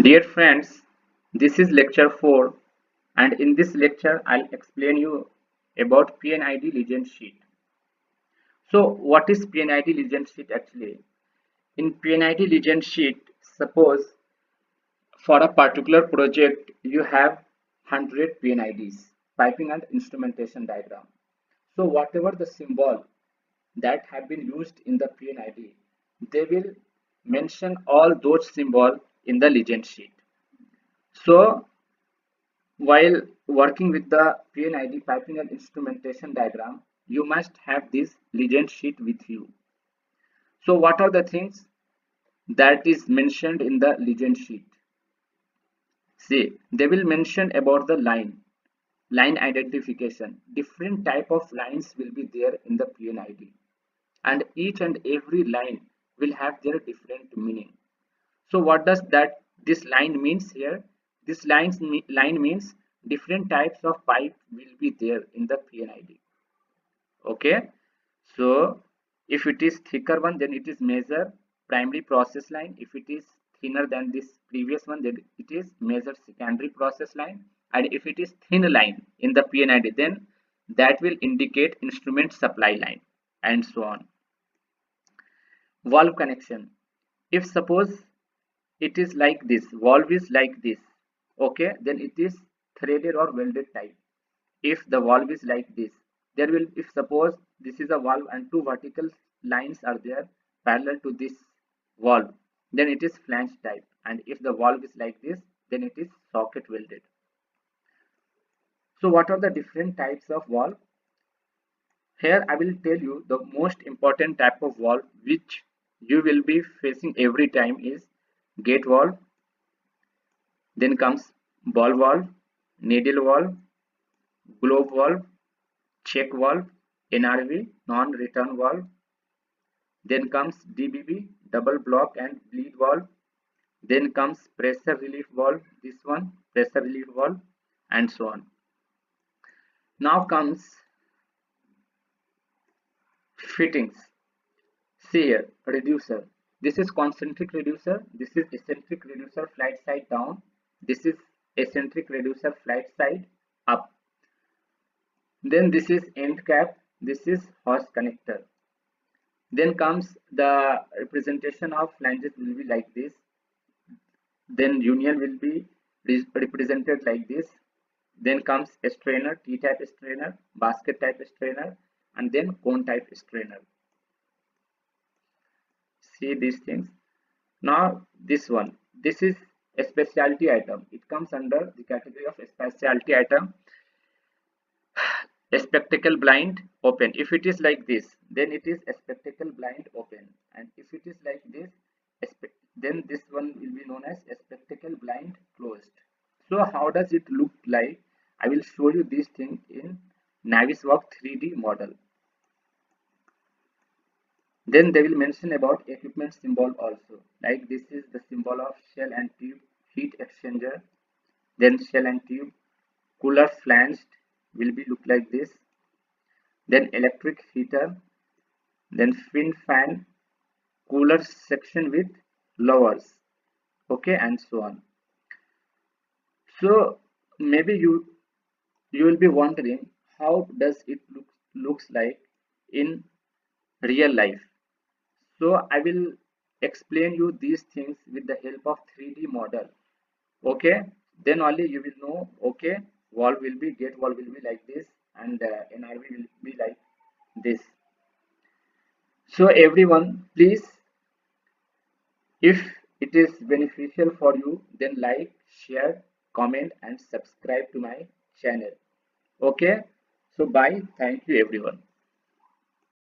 Dear friends, this is lecture 4 and in this lecture I'll explain you about PNID legend sheet. So what is PNID legend sheet actually? In PNID legend sheet, suppose for a particular project you have 100 PNIDs, piping and instrumentation diagram. So whatever the symbol that have been used in the PNID, they will mention all those symbols in the legend sheet. So while working with the PNID piping and instrumentation diagram, you must have this legend sheet with you. So what are the things that is mentioned in the legend sheet? See, they will mention about the line identification. Different type of lines will be there in the PNID, and each and every line will have their different meaning. So what does that this line means here? This line means different types of pipe will be there in the PNID. Okay, so if it is thicker one, then it is major primary process line. If it is thinner than this previous one, then it is major secondary process line. And if it is thin line in the PNID, then that will indicate instrument supply line and so on. Valve connection. If suppose it is like this, valve is like this, okay, then it is threaded or welded type. If the valve is like this, there will, if suppose this is a valve and two vertical lines are there parallel to this valve, then it is flange type. And if the valve is like this, then it is socket welded. So what are the different types of valve? Here I will tell you the most important type of valve which you will be facing every time is gate valve. Then comes ball valve, needle valve, globe valve, check valve, NRV, non-return valve. Then comes DBV, double block and bleed valve. Then comes pressure relief valve, this one, pressure relief valve, and so on. Now comes fittings. See here, reducer. This is concentric reducer. This is eccentric reducer flight side down. This is eccentric reducer flight side up. Then this is end cap. This is hose connector. Then comes the representation of flanges will be like this. Then union will be represented like this. Then comes a strainer, T-type strainer, basket type strainer, and then cone type strainer. See these things. Now this one, this is a specialty item. It comes under the category of a specialty item. A spectacle blind open. If it is like this, then it is a spectacle blind open. And if it is like this, then this one will be known as a spectacle blind closed. So how does it look like? I will show you this thing in Navisworks 3D model. Then they will mention about equipment symbol also. Like this is the symbol of shell and tube heat exchanger. Then shell and tube cooler flanged will be look like this. Then electric heater. Then fin fan cooler section with lowers. Okay, and so on. So maybe you will be wondering how does it looks like in real life. So I will explain you these things with the help of 3D model. Okay, then only you will know. Okay, valve will be gate valve will be like this, and NRV will be like this. So everyone, please, if it is beneficial for you, then like, share, comment, and subscribe to my channel. Okay, so bye. Thank you, everyone.